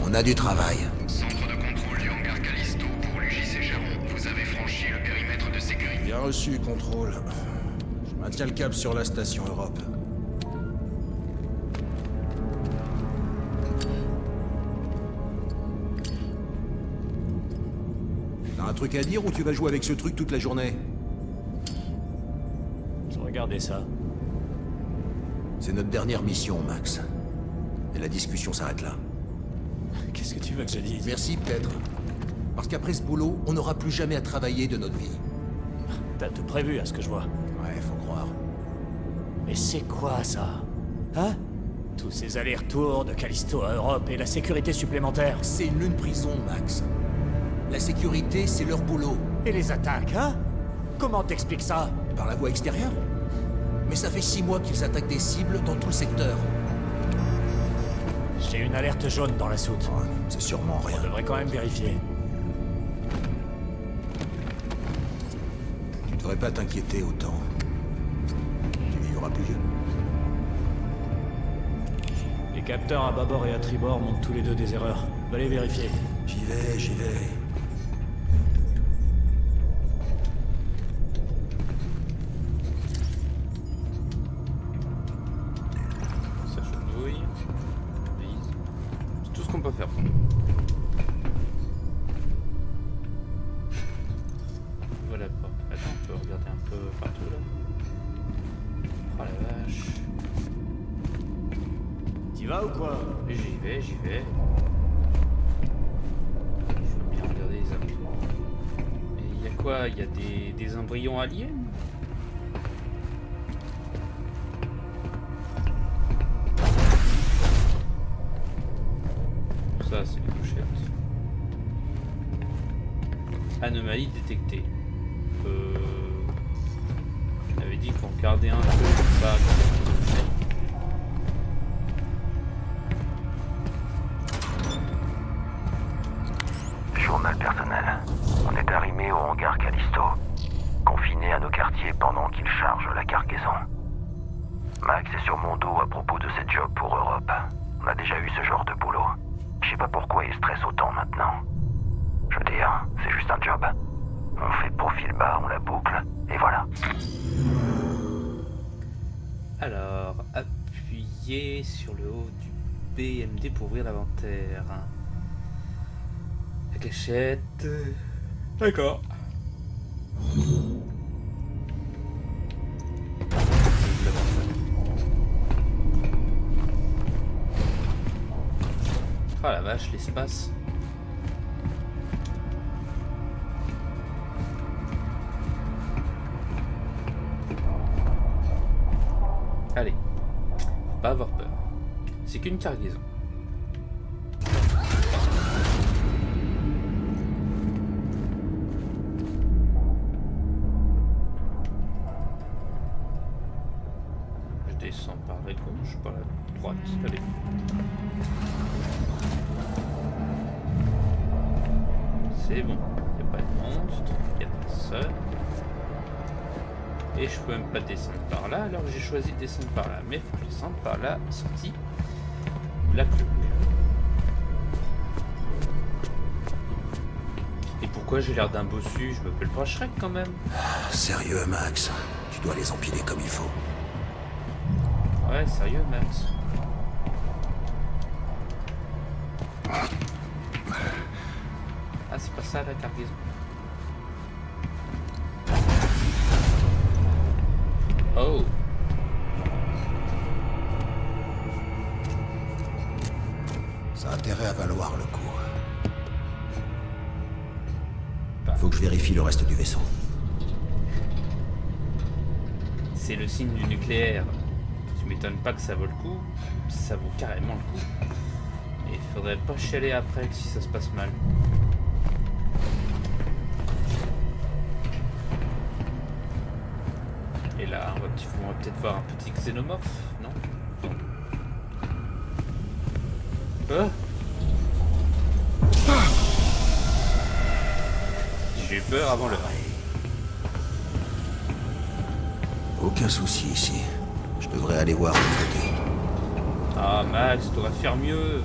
On a du travail. Centre de contrôle du hangar Callisto pour l'UJC Charon. Vous avez franchi le périmètre de sécurité. Bien reçu, contrôle. Je maintiens le cap sur la station Europe. T'as un truc à dire ou tu vas jouer avec ce truc toute la journée? Regardez ça. C'est notre dernière mission, Max. Et la discussion s'arrête là. Qu'est-ce que tu veux que je dise? Merci, peut-être. Parce qu'après ce boulot, on n'aura plus jamais à travailler de notre vie. T'as tout prévu à ce que je vois. Ouais, faut croire. Mais c'est quoi ça? Hein? Tous ces allers-retours de Callisto à Europe et la sécurité supplémentaire. C'est une lune prison, Max. La sécurité, c'est leur boulot. Et les attaques, hein? Comment t'expliques ça? Par la voie extérieure. Mais ça fait 6 mois qu'ils attaquent des cibles dans tout le secteur. J'ai une alerte jaune dans la soute. Ouais, c'est sûrement rien. On devrait quand même vérifier. Tu devrais pas t'inquiéter autant. Tu vivras plus vieux. Les capteurs à bâbord et à tribord montrent tous les deux des erreurs. Va les vérifier. J'y vais, j'y vais. Ça chenouille. Vise. C'est tout ce qu'on peut faire. Voilà pas. Attends, on peut regarder un peu partout là. Oh la vache. T'y vas ou quoi? J'y vais, j'y vais. Je veux bien regarder les embryons. Mais il y a quoi? Il y a des embryons aliens? Ça, c'est les clochettes. Anomalie détectée. On avait dit qu'on regardait un peu pas. Journal personnel. On est arrimé au hangar Callisto, confiné à nos quartiers pendant qu'ils chargent la cargaison. Max est sur mon dos à propos de cette job pour Europe. On a déjà eu ce genre de boulot. Je sais pas pourquoi il stresse autant maintenant. Je veux dire, c'est juste un job. On fait profil bas, on la boucle, et voilà. Alors, appuyez sur le haut du BMD pour ouvrir l'inventaire. La cachette. D'accord. Oh la vache, l'espace. Allez, pas avoir peur. C'est qu'une cargaison. Je descends par la gauche, par la droite. Allez. C'est bon, il n'y a pas de monstre, il n'y a personne. Et je peux même pas descendre par là, alors j'ai choisi de descendre par là. Mais il faut que je descende par la sortie. La clé. Et pourquoi j'ai l'air d'un bossu? Je m'appelle pas Shrek quand même. Sérieux, Max. Tu dois les empiler comme il faut. Ouais, sérieux, Max. Ah, c'est pas ça la cargaison. Oh. Ça a intérêt à valoir le coup. Faut que je vérifie le reste du vaisseau. C'est le signe du nucléaire. Tu m'étonnes pas que ça vaut le coup. Ça vaut carrément le coup. Et il faudrait pas chialer après si ça se passe mal. Et là, on va peut-être voir un petit xénomorphe, non? J'ai eu peur avant l'heure. Aucun souci ici. Je devrais aller voir de l'autre côté. Ah Max, tu devrais faire mieux.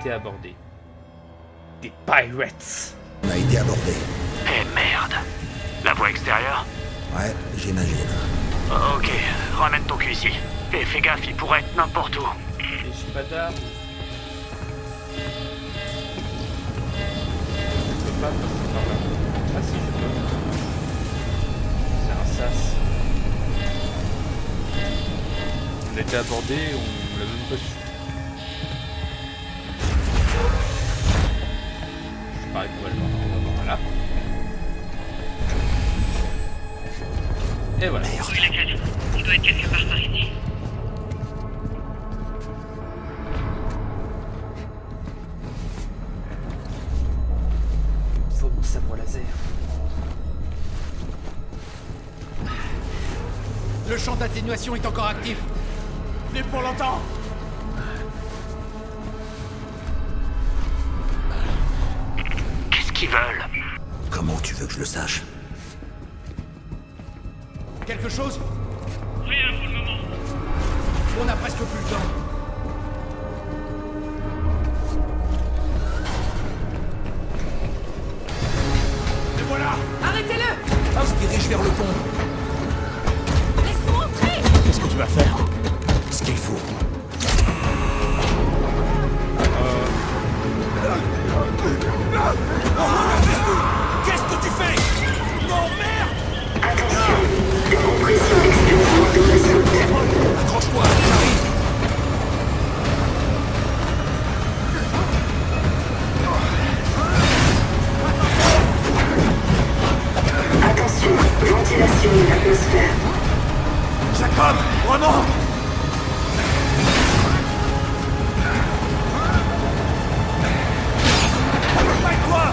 été abordés. Des pirates. On a été abordé. Eh merde. La voie extérieure? Ouais, j'imagine. Ok, ramène ton cul ici. Et fais gaffe, il pourrait être n'importe où. Et je suis pas d'armes. Je peux pas passer par là. Ah si, je peux. C'est un sas. On a été abordé, on l'a même pas su. Je parie qu'on va le voir. On va voir là. Et voilà. Où est la cale? Il doit être quelque part par ici. Faut mon sabre laser. Le champ d'atténuation est encore actif. Mais pour longtemps. Qu'est-ce qu'ils veulent? Comment tu veux que je le sache? Quelque chose? Rien pour le moment. On a presque plus le temps. Et voilà! Arrêtez-le! On se dirige vers le pont. Laisse-nous entrer! Qu'est-ce que tu vas faire? Ce qu'il faut. Qu'est-ce que tu fais? Non, merde! Attention, décompression explosive de réseau. Accroche-toi, j'arrive. Attention, ventilation de l'atmosphère. Jacob! Vraiment! Toi!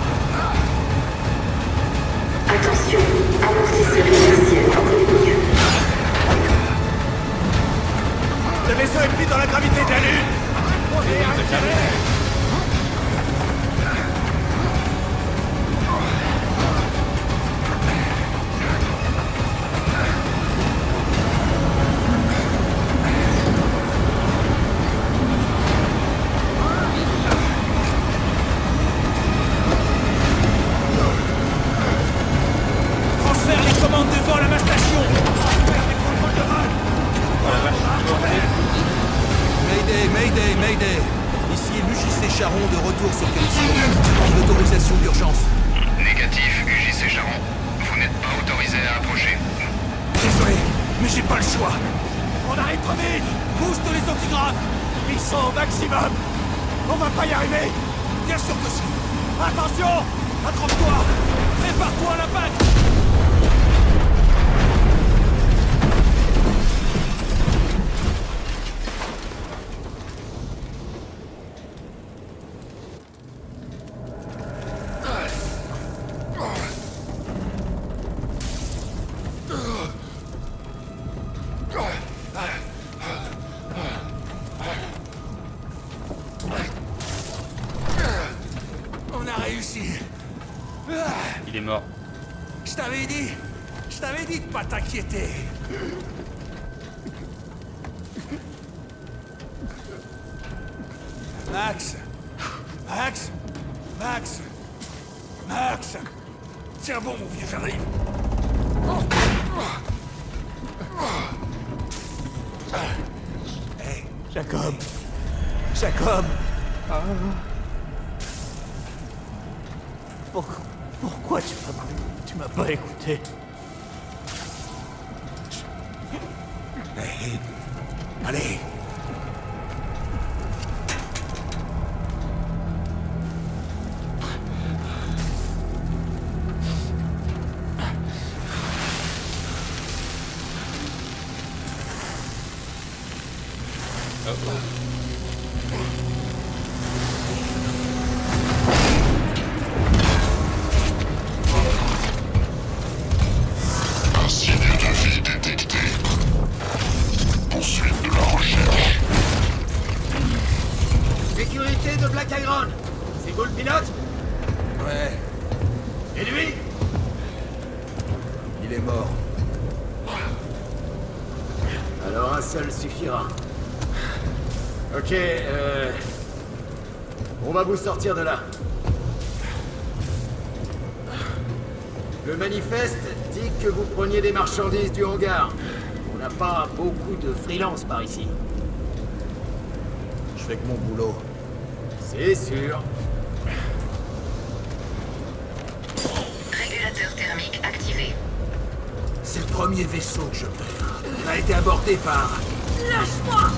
Attention, amortisseur inertiel en ligne. Le vaisseau est pris dans la gravité de la Lune! Transfère les commandes de vol à ma station! Transfère les contrôles de vol! Mayday, Mayday, Mayday. Ici l'UJC Charon de retour sur Callisto. Demande d'autorisation d'urgence. Négatif, UJC Charon. Vous n'êtes pas autorisé à approcher. Désolé, mais j'ai pas le choix. On arrive trop vite! Booste les antigrammes! Ils sont au maximum! On va pas y arriver! Bien sûr que si. Attention! Accroche-toi! Prépare-toi à l'impact! On a réussi. Il est mort. Je t'avais dit de pas t'inquiéter. Max. Max. Max. Max. Tiens bon, mon vieux, j'arrive. Hey, Jacob! Jacob! Pourquoi tu m'as pas écouté? hey. Allez. Sécurité de Black Iron! C'est vous le pilote? Ouais, Et lui? il est mort. Alors un seul suffira. Ok, On va vous sortir de là. Le manifeste dit que vous preniez des marchandises du hangar. On n'a pas beaucoup de freelance par ici. Je fais que mon boulot. C'est sûr. Régulateur thermique activé. C'est le premier vaisseau que je perds. On a été abordé par... Lâche-moi!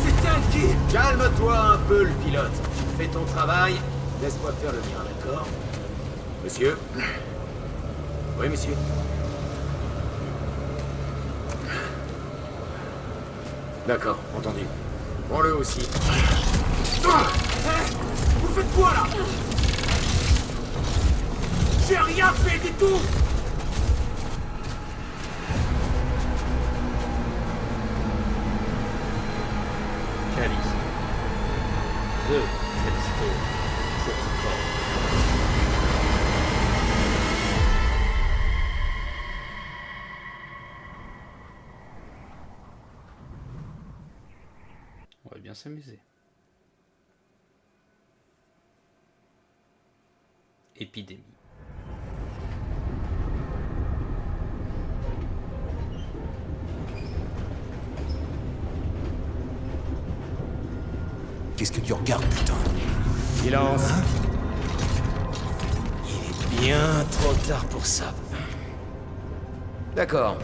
C'est elle qui... Calme-toi un peu, le pilote. Fais ton travail, laisse-moi faire le mien, d'accord? Monsieur? Oui, monsieur? D'accord, entendu. Prends-le aussi. Vous faites quoi, là? J'ai rien fait du tout. Callisto. The Callisto Protocol. On va bien s'amuser. Épidémie. Qu'est-ce que tu regardes, putain? Silence. Il est bien trop tard pour ça. D'accord,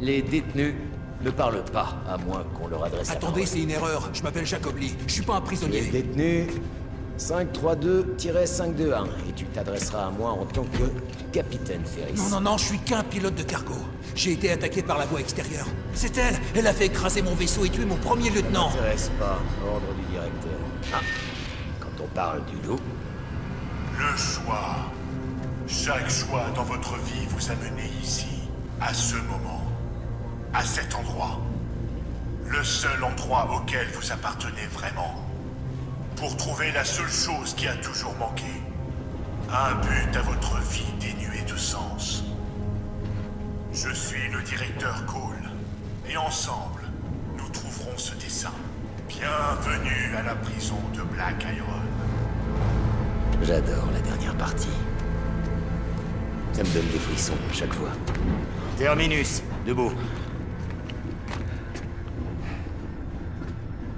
les détenus ne parlent pas, à moins qu'on leur adresse la Attendez, parole. c'est une erreur. Je m'appelle Jacob Lee. Je suis pas un Les prisonnier. détenus 532-521, et tu t'adresseras à moi en tant que capitaine Ferris. Non, je suis qu'un pilote de cargo. J'ai été attaqué par la voie extérieure. C'est elle. Elle a fait écraser mon vaisseau et tuer mon premier lieutenant. T'intéresse pas, ordre du directeur. Ah, quand on parle du loup, Le choix. Chaque choix dans votre vie vous a mené ici, à ce moment, à cet endroit. Le seul endroit auquel vous appartenez vraiment. Pour trouver la seule chose qui a toujours manqué. Un but à votre vie dénué de sens. Je suis le directeur Cole, et ensemble, nous trouverons ce dessin. Bienvenue à la prison de Black Iron. j'adore la dernière partie. Ça me donne des frissons à chaque fois. Terminus, debout.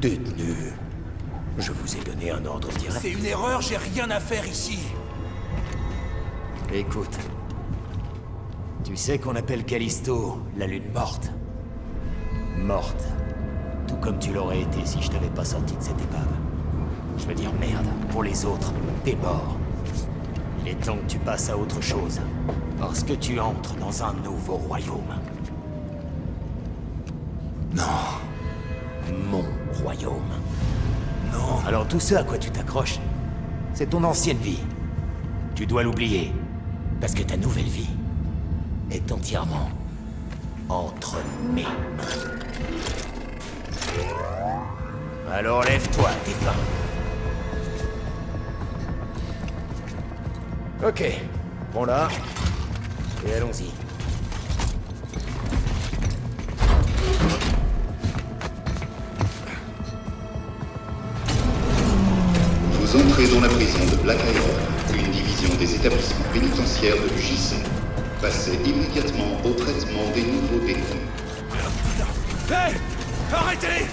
Détenu, je vous ai donné un ordre direct. C'est une erreur, j'ai rien à faire ici. Écoute, tu sais qu'on appelle Callisto la lune morte. Morte. Tout comme tu l'aurais été si je t'avais pas sorti de cette épave. Je veux dire merde, pour les autres, t'es mort. Il est temps que tu passes à autre chose. Parce que tu entres dans un nouveau royaume. Non. Mon royaume. Non. Alors tout ce à quoi tu t'accroches, c'est ton ancienne vie. Tu dois l'oublier. Parce que ta nouvelle vie est entièrement entre mes mains. Alors lève-toi, défunt. Ok, prends-la et allons-y. Vous entrez dans la prison de Black Iron, une division des établissements pénitentiaires de l'UJC. Passez immédiatement au traitement des nouveaux détenus. Hé! Arrêtez-les!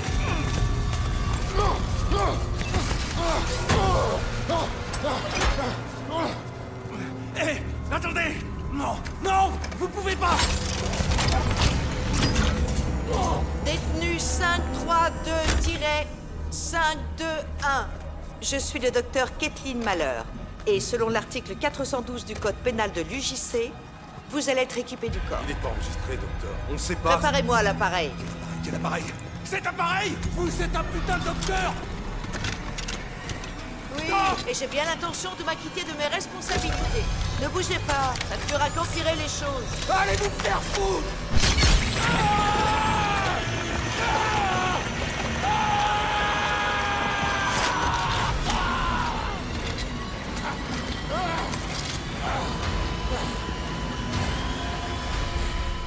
Hé! Attendez! Non! Non! Vous pouvez pas! Détenu 532-521. Je suis le docteur Kathleen Malheur. Et selon l'article 412 du code pénal de l'UJC, vous allez être équipé du corps. Il n'est pas enregistré, docteur. On ne sait pas. Préparez-moi à l'appareil. Quel appareil? Cet appareil! Vous êtes un putain de docteur! Oui, et j'ai bien l'intention de m'acquitter de mes responsabilités. Ne bougez pas, ça ne fera qu'empirer les choses. Allez vous faire foutre!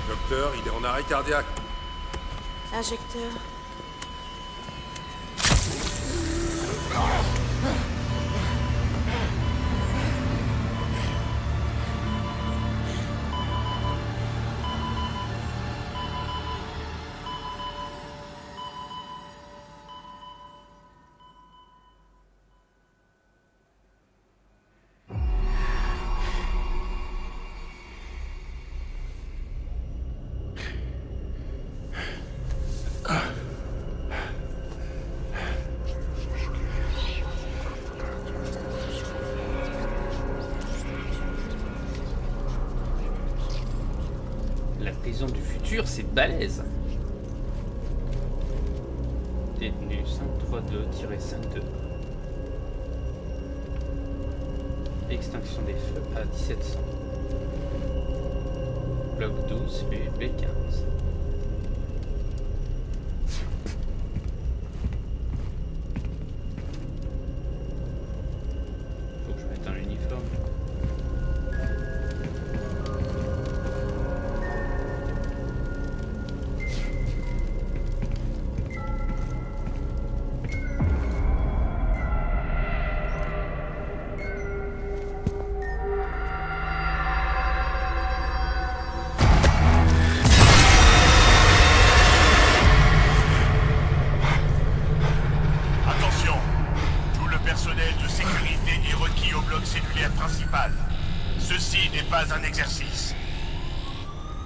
Docteur, il est en arrêt cardiaque. Injecteur. La prison du futur, c'est balèze. Détenu 532-52. Extinction des feux à 1700. Bloc 12 et B15. Faut que je mette un uniforme. Attention, tout le personnel de sécurité est requis au bloc cellulaire principal. Ceci n'est pas un exercice.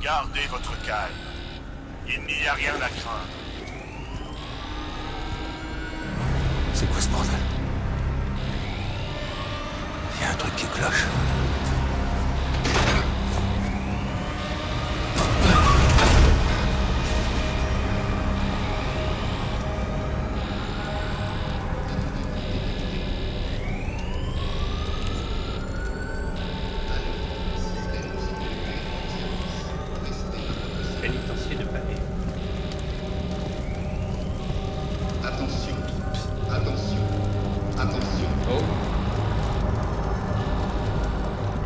Gardez votre calme. Il n'y a rien à craindre. C'est quoi ce bordel? Il y a un truc qui cloche. Pénitencier de Palais. Attention, attention, attention. Oh,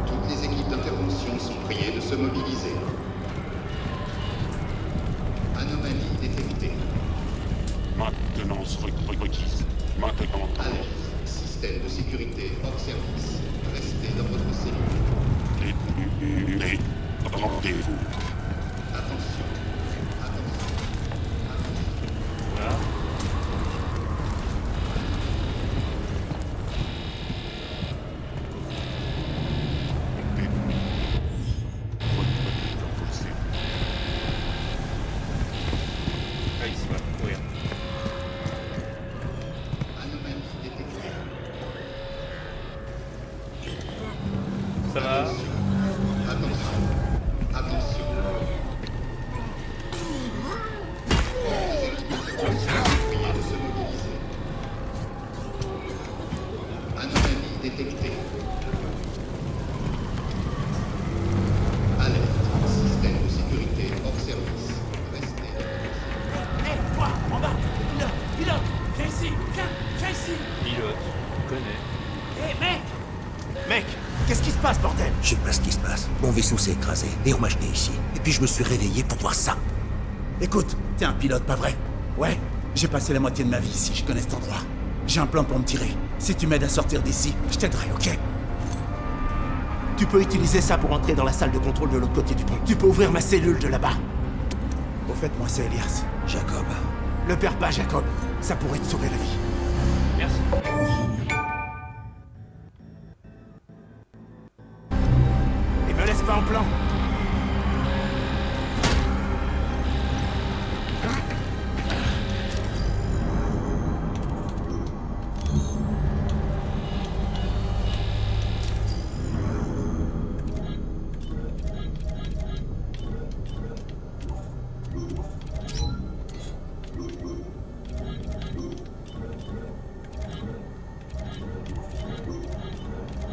Toutes les équipes d'intervention sont priées de se mobiliser. Anomalie détectée. Maintenance requise. Maintenant. Alerte. Système de sécurité hors service. Restez dans votre cellule. Détenu. Rendez-vous. Attention. Attention. voilà. Ah, il se va courir. Anomalie détectée. Ça va? Attention. Attention. Les équipes d'intervention sont priées de se mobiliser. Anomalie détectée. Alerte. Système de sécurité hors service. Restez dans votre cellule. Hé, toi, en bas! Pilote! Viens ici! Viens ici! Pilote, je connais. Hé, mec! Mec, qu'est-ce qui se passe, bordel? Je sais pas ce qui se passe. Mon vaisseau s'est écrasé et on m'a jeté ici. Et puis je me suis réveillé pour voir ça. Écoute, t'es un pilote, pas vrai? Ouais, j'ai passé la moitié de ma vie ici, je connais cet endroit. J'ai un plan pour me tirer. Si tu m'aides à sortir d'ici, je t'aiderai, ok? Tu peux utiliser ça pour entrer dans la salle de contrôle de l'autre côté du pont. Tu peux ouvrir ma cellule de là-bas. Au fait, moi c'est Elias. Jacob. Le perds pas, Jacob. Ça pourrait te sauver la vie. Merci. Et me laisse pas en plan.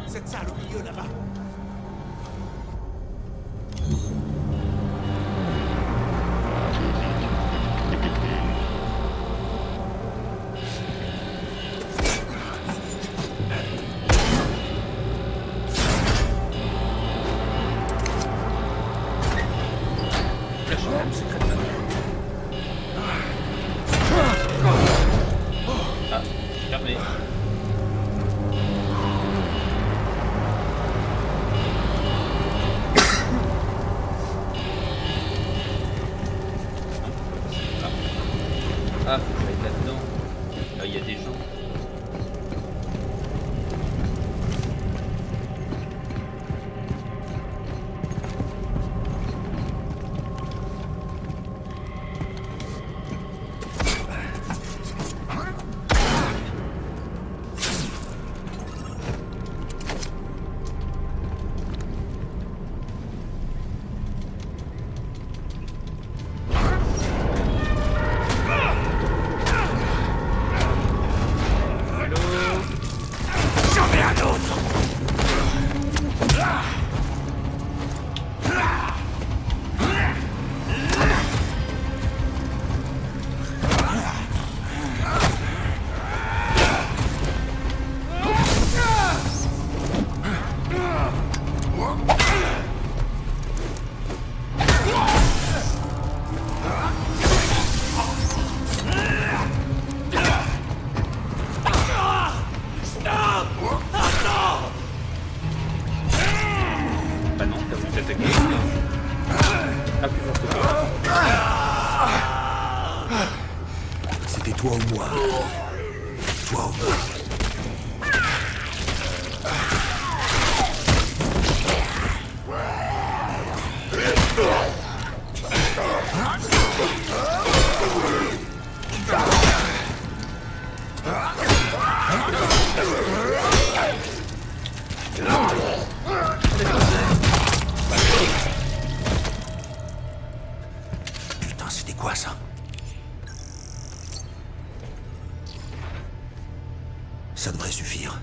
Cette salle au milieu là-bas. La chambre secrète. Ah, fermé. Ah, faut que j'aille là-dedans. Là, il y a des gens. C'était toi ou moi. Toi ou moi. Putain, c'était quoi ça? Ça devrait suffire.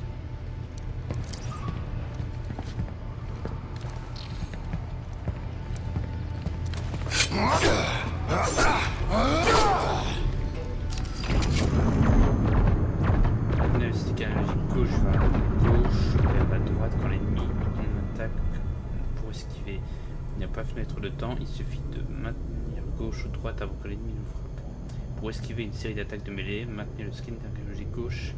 Le stick à la gauche vers la gauche, vers la droite quand l'ennemi en attaque pour esquiver. Il n'y a pas fenêtre de temps, il suffit de maintenir gauche ou droite avant que l'ennemi nous frappe. Pour esquiver une série d'attaques de mêlée, maintenez le skin technologique gauche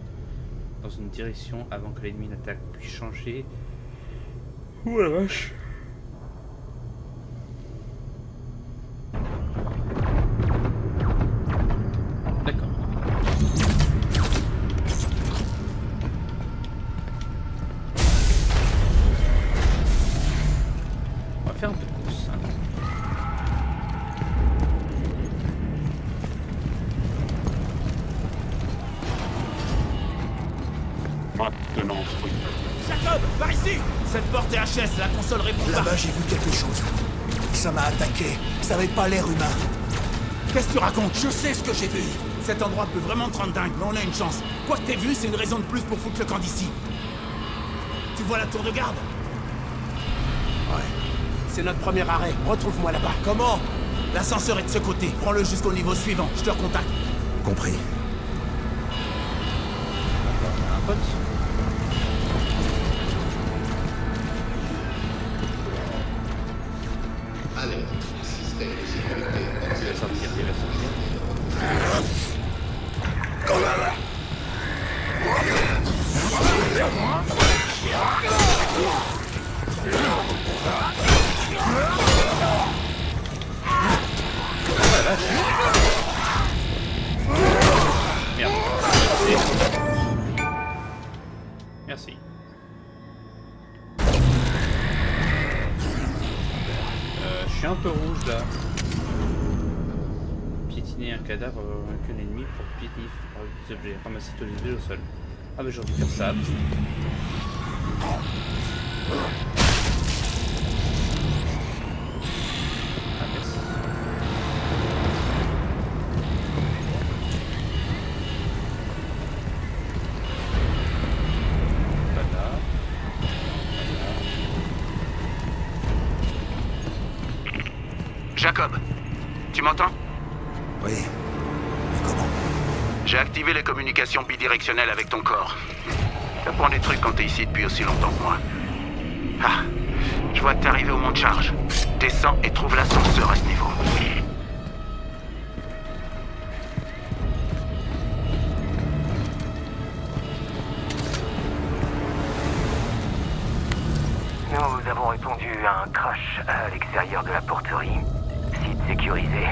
dans une direction avant que l'ennemi n'attaque, puis changer. Oh la vache! D'accord. On va faire un peu de course. Hein. Maintenant, oui. Jacob, par ici! Cette porte est HS, la console répond pas. Là-bas, j'ai vu quelque chose. Ça m'a attaqué. Ça avait pas l'air humain. Qu'est-ce que tu racontes? Je sais ce que j'ai vu. Cet endroit peut vraiment te rendre dingue, mais on a une chance. Quoi que t'aies vu, c'est une raison de plus pour foutre le camp d'ici. Tu vois la tour de garde? Ouais. C'est notre premier arrêt. Retrouve-moi là-bas. Comment? L'ascenseur est de ce côté. Prends-le jusqu'au niveau suivant. Je te recontacte. Compris. Un pote. Alerte. Système de sécurité. Il va sortir, il va sortir. Merde. Merci. Je suis un peu rouge là. Piétiner un cadavre avec un ennemi pour piétiner des objets. Ramasser tous les objets au sol. Ah bah j'aurais dû faire ça. Ah merci. Voilà. Jacob, tu m'entends? Oui. Mais comment? J'ai activé les communications bidirectionnelles avec ton corps. Ça prend des trucs quand t'es ici depuis aussi longtemps que moi. Ah, je vois que t'es arrivé au mont de charge. Descends et trouve l'ascenseur à ce niveau. Nous avons répondu à un crash à l'extérieur de la porterie. Site sécurisé.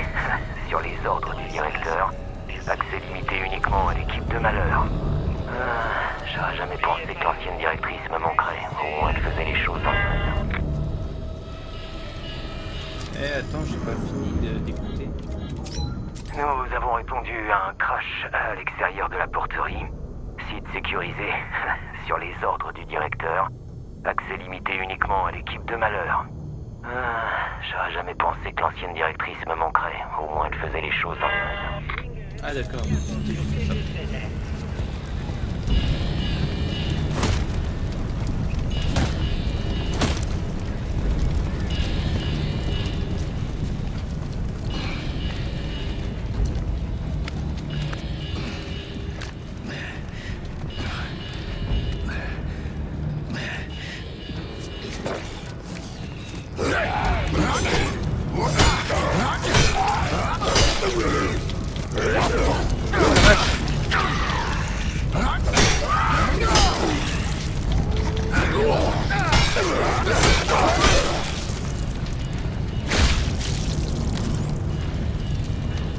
Sur les ordres du directeur, accès L'accès limité uniquement à l'équipe de malheur. J'aurais jamais pensé que l'ancienne directrice me manquerait. Au moins, elle faisait les choses dans l'ordre. Eh, attends, j'ai pas fini d'écouter. Nous avons répondu à un crash à l'extérieur de la porterie. Site sécurisé, sur les ordres du directeur. Accès limité uniquement à l'équipe de malheur. J'aurais jamais pensé que l'ancienne directrice me manquerait. Au moins, elle faisait les choses dans l'ordre. Ah d'accord, c'était juste ça.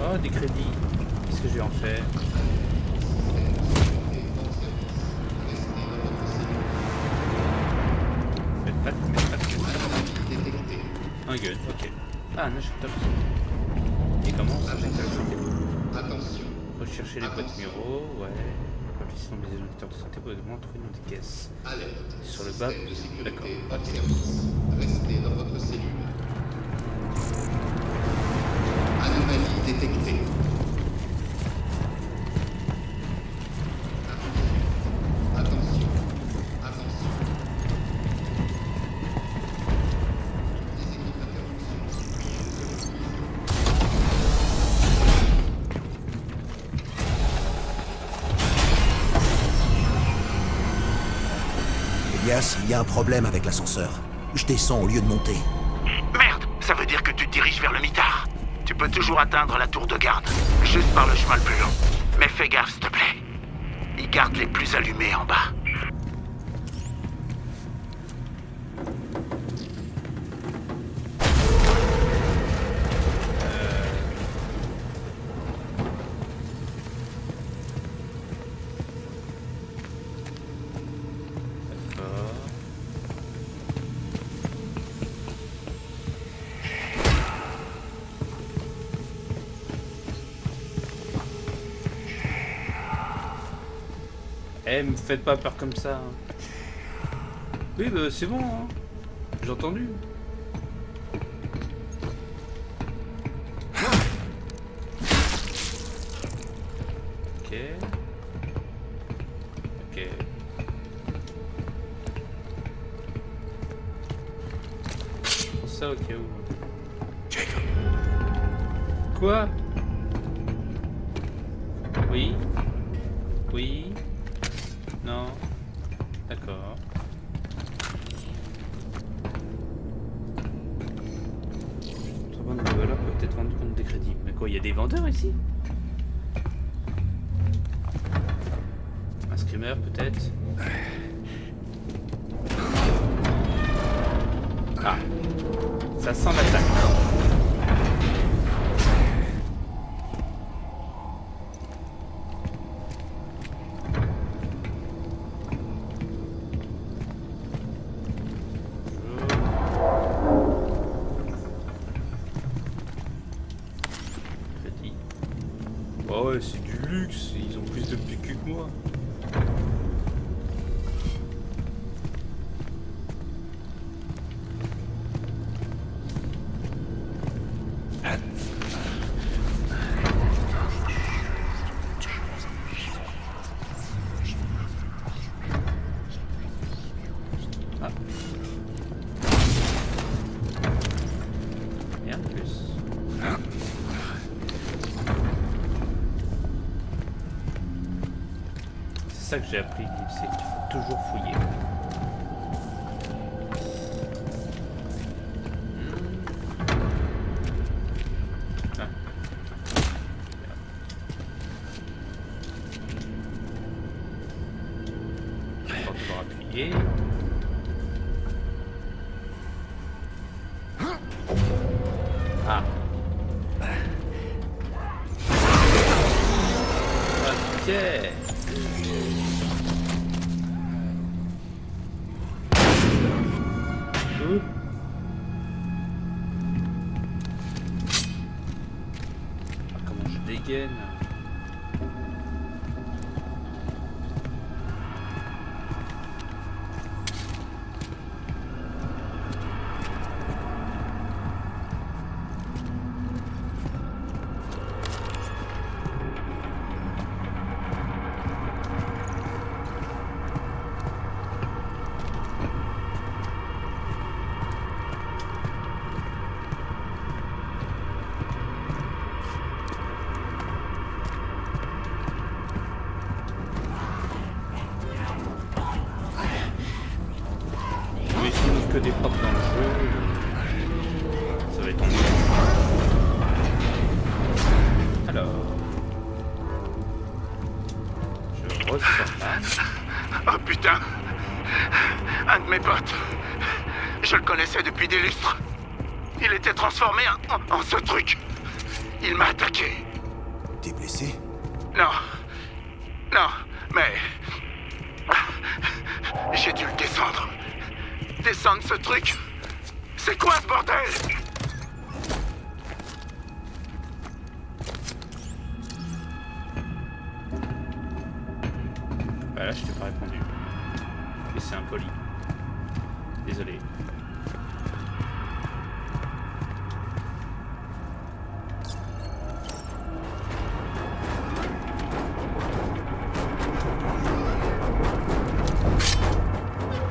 Oh, des crédits. Qu'est-ce que je vais en faire? Un gun, ok. Ah, un injecteur. Et comment ça Attention. Rechercher les boîtes numéros, ouais. Remplissons des injecteurs de santé pour également trouver une des caisses. Alerte. Sur le bas, Système de sécurité d'accord. en service. Restez dans votre cellule. Anomalie détectée. Attention. Attention. Les équipes d'intervention. Elias, il y a un problème avec l'ascenseur. Je descends au lieu de monter. Merde, ça veut dire que tu te diriges vers le mitard. Tu peux toujours atteindre la tour de garde, juste par le chemin le plus long. Mais fais gaffe, s'il te plaît. Ils gardent les plus allumés en bas. Eh, me faites pas peur comme ça. Hein. Oui, bah c'est bon, hein. J'ai entendu. Ok. Ok. Prends ça au cas où. Jacob. Quoi? Oui. Oui. Non. D'accord. Très bonne valeur peut être vendue contre des crédits. Mais quoi, il y a des vendeurs ici? Un screamer peut-être? Ah. Ça sent l'attaque. Oh ouais, c'est du luxe, ils ont plus de PQ que moi. Ah. Rien de plus. C'est ça que j'ai appris, c'est qu'il faut toujours fouiller. Ah. On va devoir appuyer. Ah. Comment je dégaine. Que des portes dans le jeu, ça va être ennuyeux. Alors, je ressors là. Oh putain! Un de mes potes. Je le connaissais depuis des lustres. Il était transformé en ce truc. Il m'a attaqué. T'es blessé? Non. Non, mais... J'ai dû le descendre. Descendre ce truc. C'est quoi ce bordel? Bah là je t'ai pas répondu. Et c'est impoli. Désolé.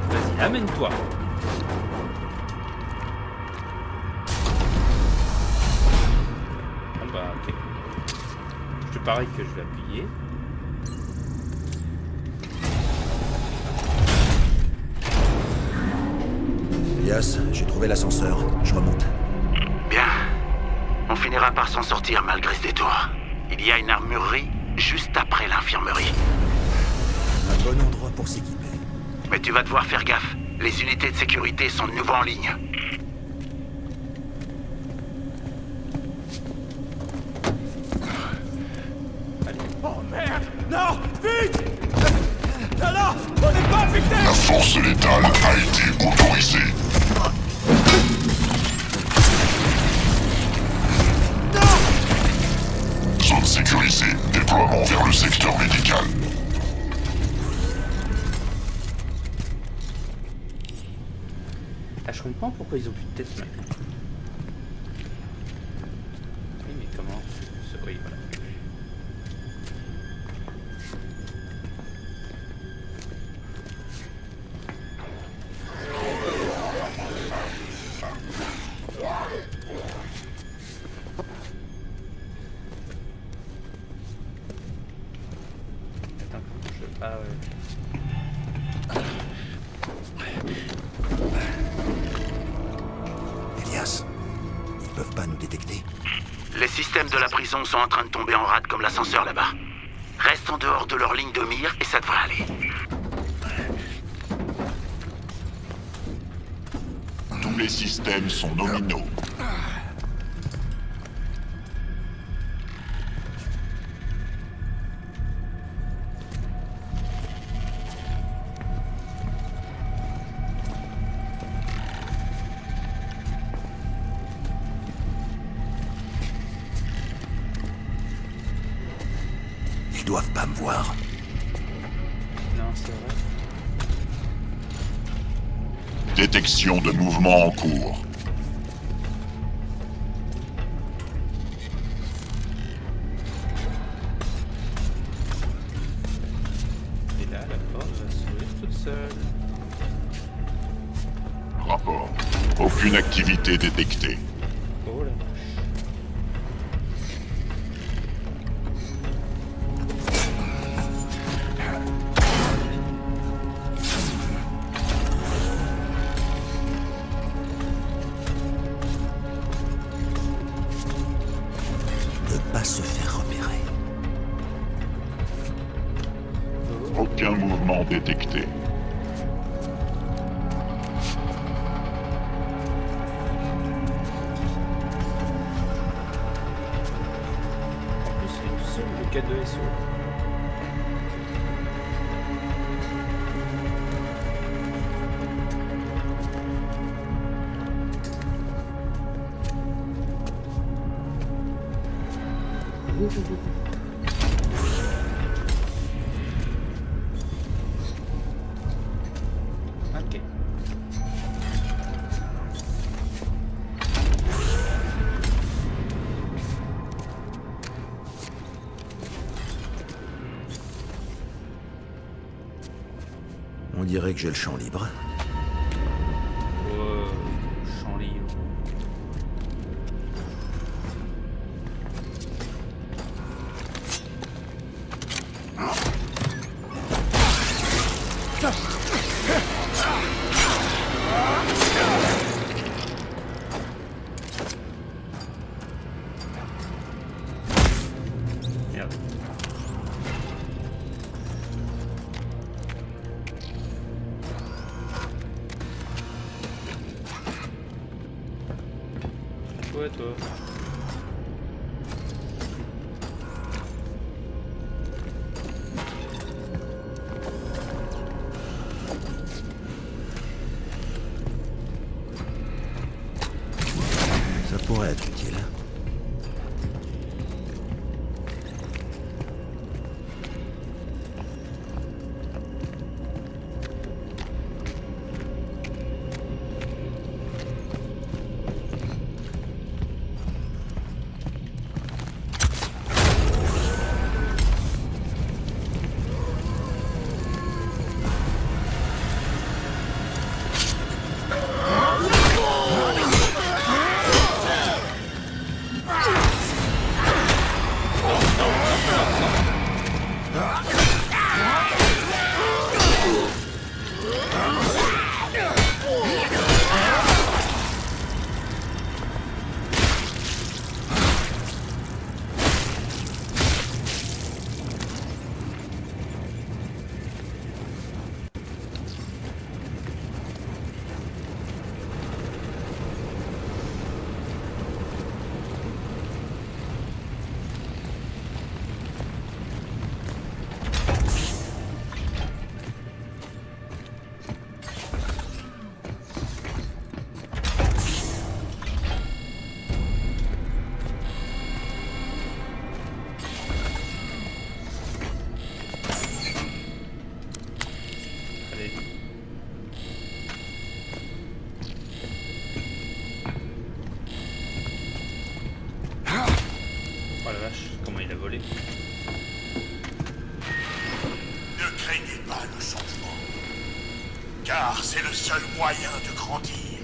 Vas-y, amène-toi. Bon bah ok. Je te parie que je vais appuyer. Elias, j'ai trouvé l'ascenseur. Je remonte. Bien. On finira par s'en sortir malgré ce détour. Il y a une armurerie juste après l'infirmerie. Un bon endroit pour s'équiper. Mais tu vas devoir faire gaffe. Les unités de sécurité sont de nouveau en ligne. Oh merde! Non! Vite! Non, non! On n'est pas affecté! La force létale a été autorisée. Zone sécurisée. Déploiement vers le secteur médical. Ah, je comprends pourquoi ils ont plus de tête maintenant. Oui, mais comment? Oui, voilà. Attends, je... Ah ouais. Elias, ils peuvent pas nous détecter. Les systèmes de la prison sont en train de tomber en rade comme l'ascenseur là-bas. Reste en dehors de leur ligne de mire et ça devrait aller. Tous les systèmes sont nominaux. Ils doivent pas me voir. Non, c'est vrai. Détection de mouvement en cours. Et là, la porte va s'ouvrir toute seule. Rapport. Aucune activité détectée. Oh la vache. Ne pas se faire repérer. Aucun mouvement détecté. En plus, c'est une seule, le K2SO. Ok. On dirait que j'ai le champ libre. Champ libre. Merde. Ouais, toi. Ça pourrait être utile. Oh la vache, comment il a volé. Ne craignez pas le changement, car c'est le seul moyen de grandir,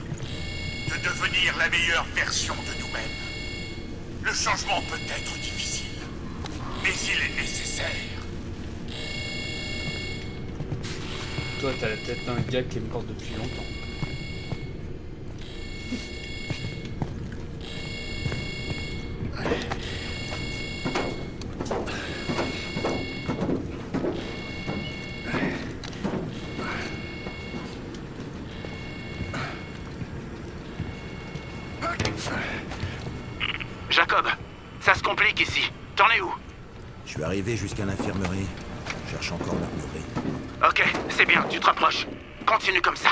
de devenir la meilleure version de nous-mêmes. Le changement peut être difficile, mais il est nécessaire. Toi, t'as la tête d'un gars qui est mort depuis longtemps. Jacob, ça se complique ici. T'en es où? Je suis arrivé jusqu'à l'infirmerie. Je cherche encore l'armurerie. Ok, c'est bien, tu te rapproches. Continue comme ça.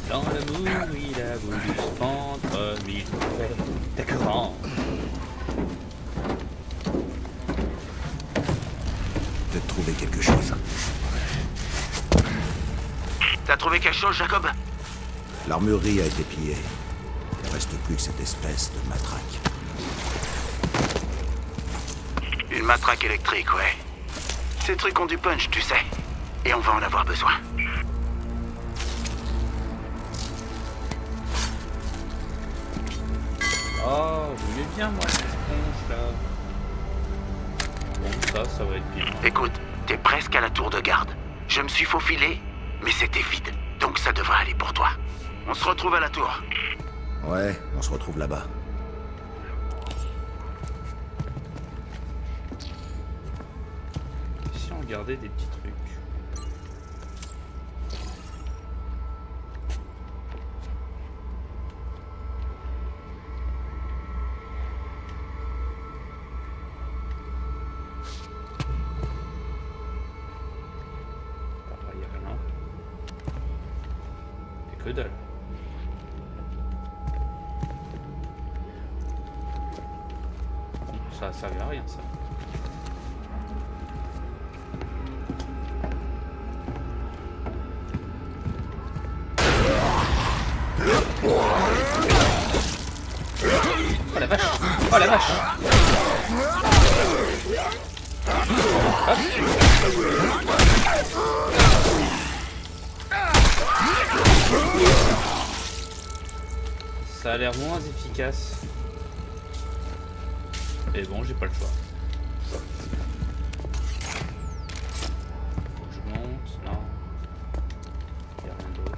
Dans l'amour, il a voulu se pendre, mais il fait d'écran. Peut-être trouver quelque chose. T'as trouvé quelque chose, Jacob? L'armurerie a été pillée. Il ne reste plus que cette espèce de matraque. Une matraque électrique, ouais. Ces trucs ont du punch, tu sais. Et on va en avoir besoin. Oh, vous voulez bien, moi, cette tronche, là. Bon, ça va être bien. Écoute, t'es presque à la tour de garde. Je me suis faufilé, mais c'était vide. Donc ça devrait aller pour toi. On se retrouve à la tour. Ouais, on se retrouve là-bas. Si on regardait des petits trucs. Ah, y a rien. Y a que dalle. Bon, ça servait à rien, ça. Oh la vache! Oh la vache! Hop. Ça a l'air moins efficace. Et bon, j'ai pas le choix. Faut que je monte, non. Y a rien d'autre.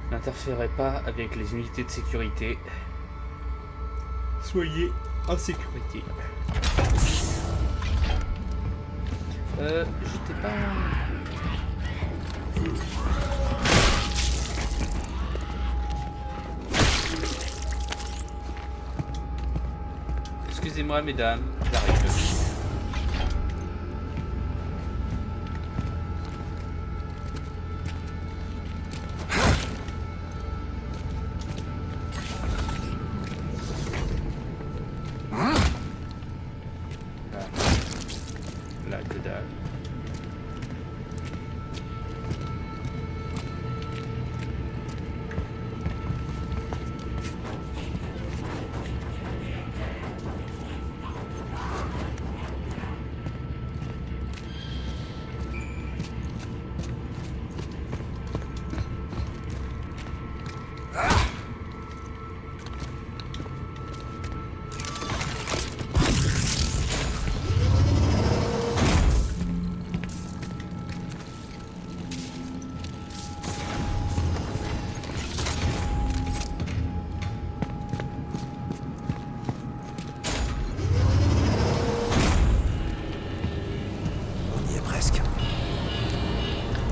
N'interférez pas avec les unités de sécurité. Soyez en sécurité. J'étais pas... Excusez-moi, mesdames, j'arrive. Là, que dalle.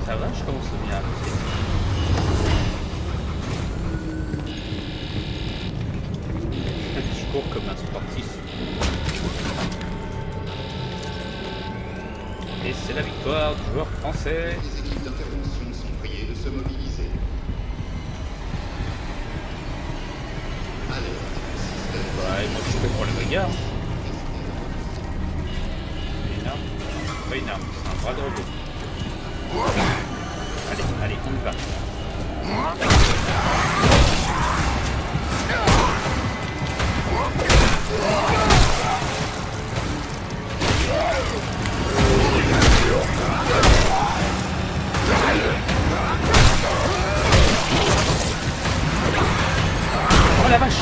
Ça va, je commence bien à pousser. Je cours comme un sportif. Et c'est la victoire du joueur français. Les équipes d'intervention sont priées de se mobiliser. Alerte, système. Ouais, moi je suis prêt pour le bagarre. Une arme. Pas une arme, c'est un bras de robot. Allez, allez, on y va. Oh la vache!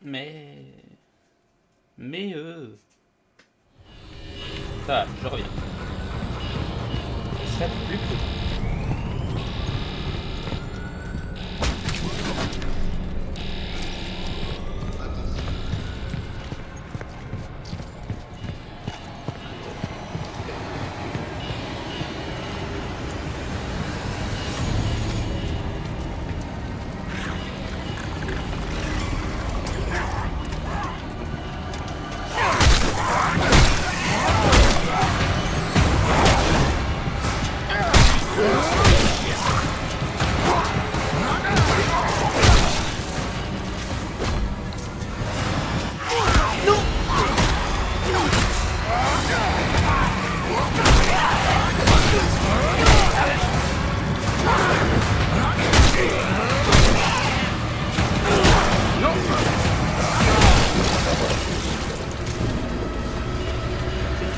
Mais ça va, je reviens. Ce serait plus cool.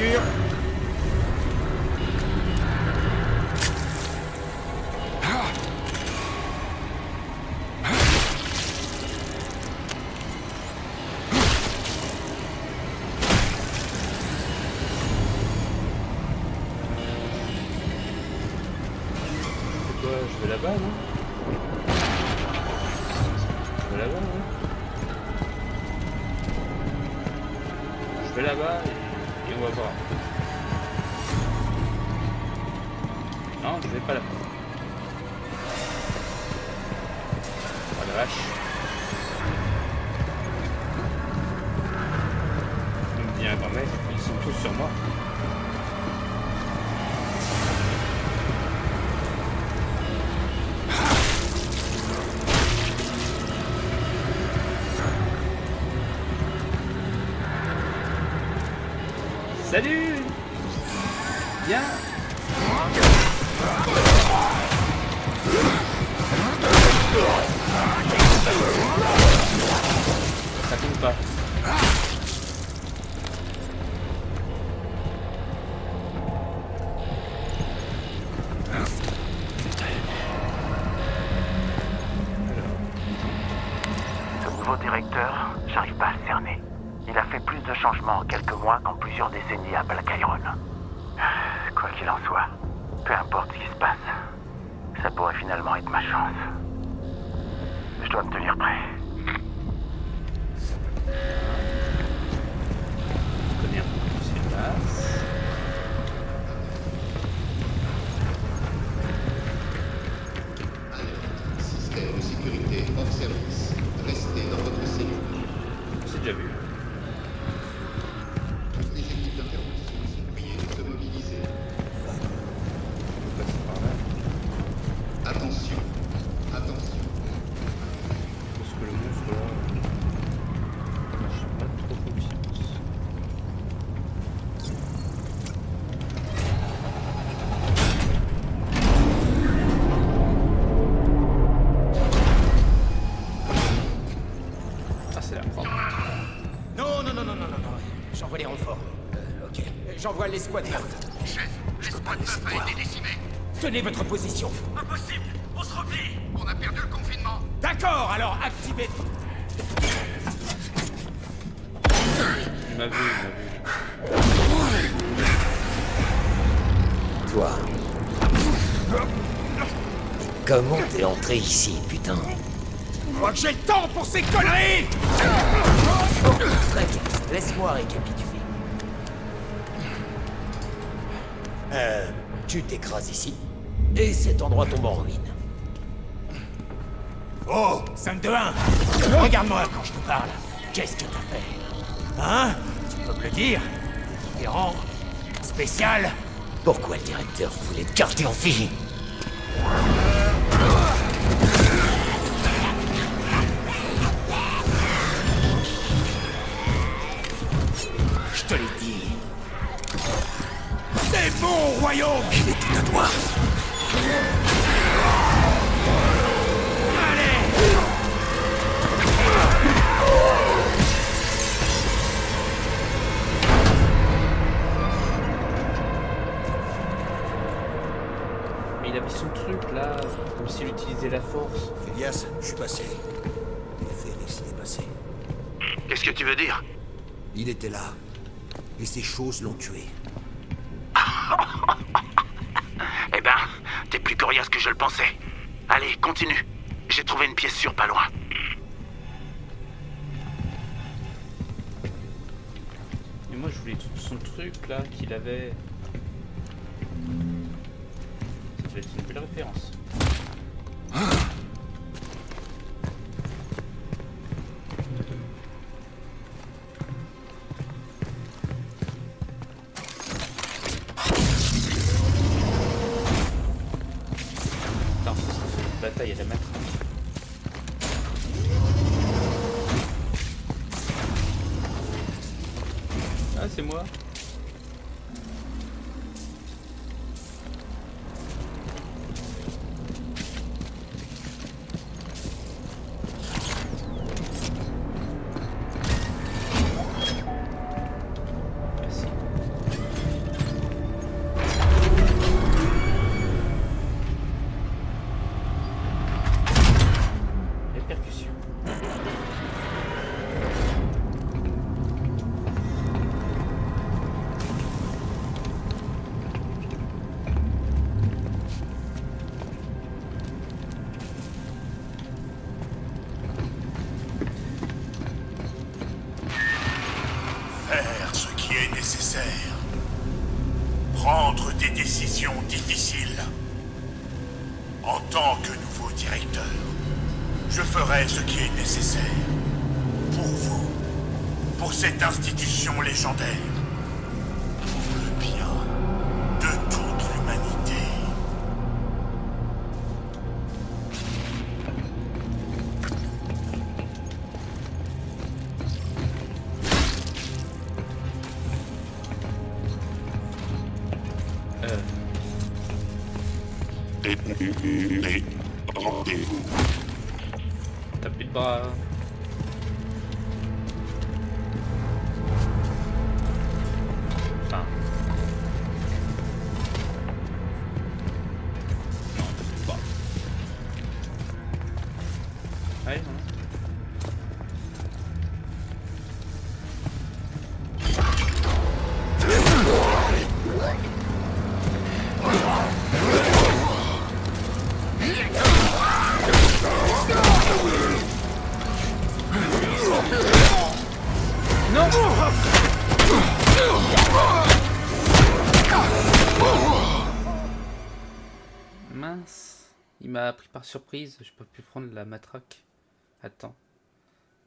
voiture. Je vais là-bas, non? Je vais là-bas, non? Je vais là-bas et on va voir. Non, je vais pas là-bas. Oh la vache. Il me dit un grand mec, ils sont tous sur moi. Salut! Viens! Ça tombe pas. Ce nouveau directeur, j'arrive pas à le cerner. Il a fait plus de changements en quelques mois qu'en plusieurs décennies à Black Iron. Quoi qu'il en soit, peu importe ce qui se passe, ça pourrait finalement être ma chance. Je dois me tenir prêt. Je connais un peu plus ce qui se passe. Système de sécurité hors service. Restez dans votre cellule. C'est déjà vu. Toutes les équipes d'intervention sont priées de se mobiliser. Passer par là. Attention. Attention. Parce que le monstre là, moi je suis pas trop confiance. Ah c'est là. Oh. Non, non, non, non, non, non, non. J'envoie les renforts. Ok. J'envoie l'escouade garde. Chef, l'escouade neuf a été décimée. Tenez votre position. Impossible, on se replie. On a perdu le confinement. D'accord, alors activez. Il m'a vu, il m'a vu. Toi. Comment t'es entré ici, putain? Je crois que j'ai le temps pour ces conneries! Très bien. Laisse-moi récapituler. Tu t'écrases ici, et cet endroit tombe en ruine. Oh, 5-2-1! Regarde-moi quand je te parle. Qu'est-ce que t'as fait? Hein? Tu peux me le dire? T'es différent? Spécial? Pourquoi le directeur voulait te garder en vie? Je te l'ai dit. C'est mon royaume! Il est tout à toi. Mais il avait son truc là, comme s'il utilisait la force. Phileas, je suis passé. Et Ferris est passé. Qu'est-ce que tu veux dire? Il était là. Et ces choses l'ont tué. Eh ben, t'es plus coriace que je le pensais. Allez, continue. J'ai trouvé une pièce sûre pas loin. Mais moi je voulais tout son truc là qu'il avait. Ça devait être une belle référence. Attends, c'est une bataille à la matraque. Ah, c'est moi. Merci. Prendre des décisions difficiles. En tant que nouveau directeur, je ferai ce qui est nécessaire. Pour vous. Pour cette institution légendaire. Pour le bien de toute l'humanité. Et rendez-vous. T'as plus de bras. Enfin. Non, t'as plus de bras. Allez, non. Mince, il m'a pris par surprise, j'ai pas pu prendre la matraque. Attends.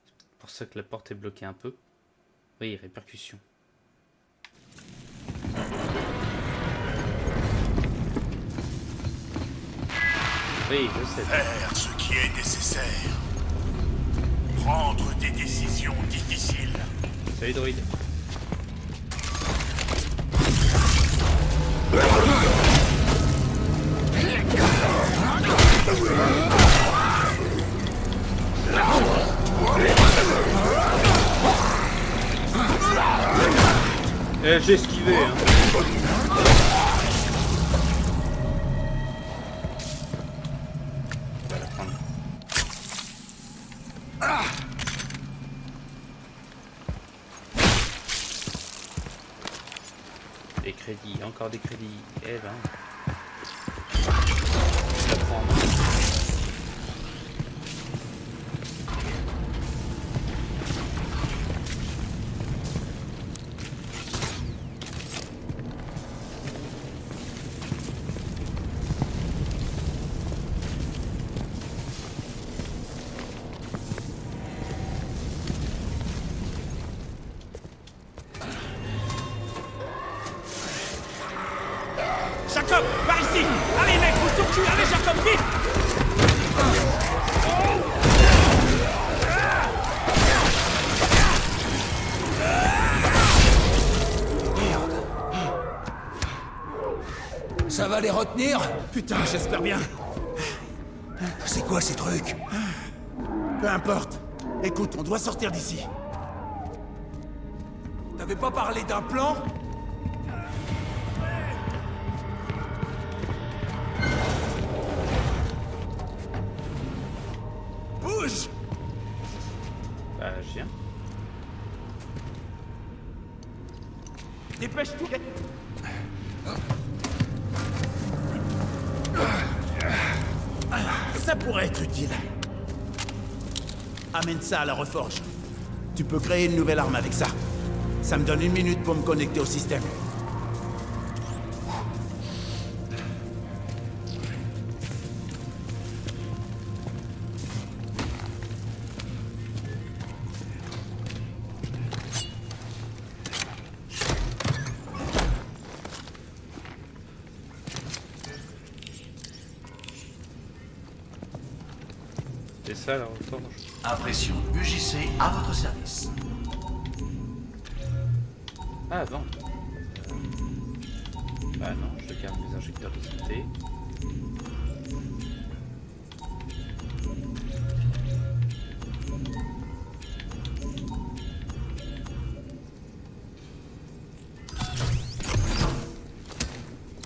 C'est pour ça que la porte est bloquée un peu. Oui, répercussion. Oui, je sais. Faire ce qui est nécessaire. Prendre des décisions difficiles. Salut droïde. J'ai esquivé, hein. On va la prendre. Des crédits, encore des crédits. Eh ben. Je vais la prendre. Jacob, par ici! Allez mec, bouge ton cul! Allez Jacob, vite! Ça va les retenir? Putain, j'espère bien. C'est quoi ces trucs? Peu importe. Écoute, on doit sortir d'ici. T'avais pas parlé d'un plan? Bouge! Bah, je viens. Dépêche-toi! Ça pourrait être utile. Amène ça à la reforge. Tu peux créer une nouvelle arme avec ça. Ça me donne 1 minute pour me connecter au système. C'est ça la reforge. Impression UJC à votre service. Ah bon. Bah non, je garde mes injecteurs de santé.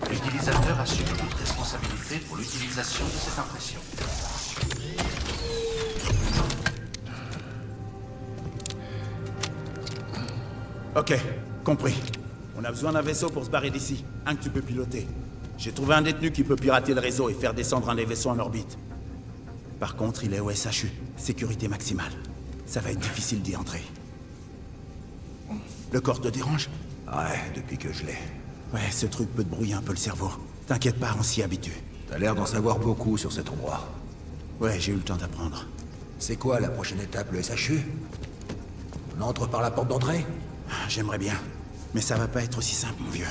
L'utilisateur assume toute responsabilité pour l'utilisation de cette impression. Ok, compris. On a besoin d'un vaisseau pour se barrer d'ici. Un que tu peux piloter. J'ai trouvé un détenu qui peut pirater le réseau et faire descendre un des vaisseaux en orbite. Par contre, il est au SHU. Sécurité maximale. Ça va être difficile d'y entrer. Le corps te dérange? Ouais, depuis que je l'ai. Ouais, ce truc peut te brouiller un peu le cerveau. T'inquiète pas, on s'y habitue. T'as l'air d'en savoir beaucoup sur cet endroit. Ouais, j'ai eu le temps d'apprendre. C'est quoi la prochaine étape, le SHU? On entre par la porte d'entrée? J'aimerais bien. Mais ça va pas être aussi simple, mon vieux.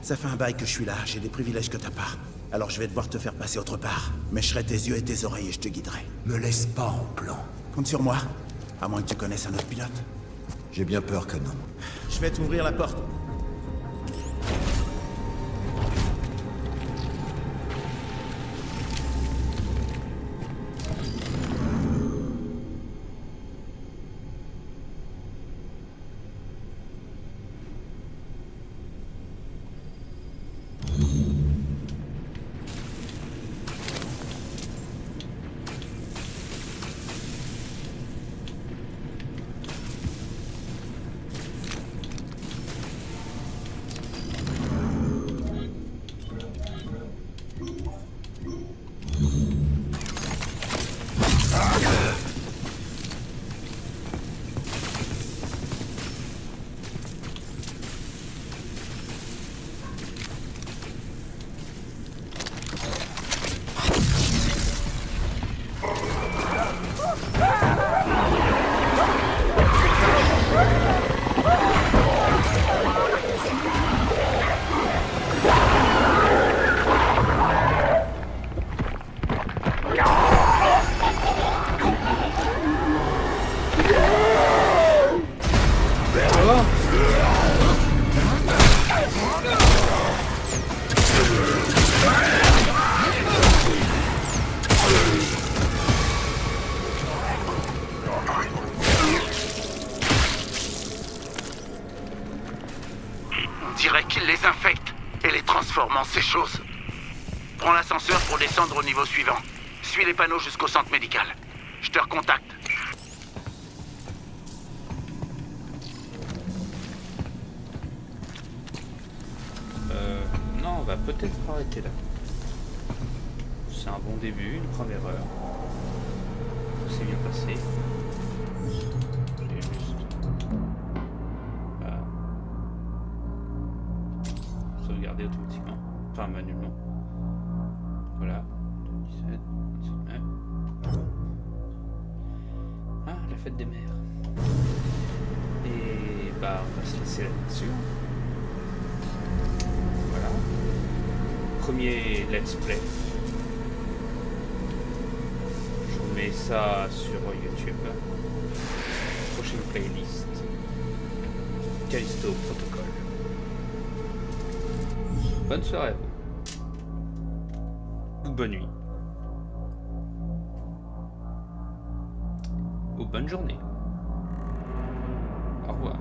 Ça fait un bail que je suis là, j'ai des privilèges que t'as pas. Alors je vais devoir te faire passer autre part. Mais je serai tes yeux et tes oreilles et je te guiderai. Me laisse pas en plan. Compte sur moi. À moins que tu connaisses un autre pilote. J'ai bien peur que non. Je vais t'ouvrir la porte. Ces choses. Prends l'ascenseur pour descendre au niveau suivant. Suis les panneaux jusqu'au centre médical. Je te recontacte. Non, on va peut-être arrêter là. C'est un bon début, une première heure. Tout s'est bien passé. J'ai juste... sauvegarder automatiquement. Enfin, manuellement. Voilà. 17, 29. Ah, la fête des mères. Et bah, on va se laisser là-dessus. Voilà. Premier let's play. Je vous mets ça sur YouTube. Prochaine playlist. Callisto Protocol. Bonne soirée à vous. Ou bonne nuit. Ou bonne journée. Au revoir.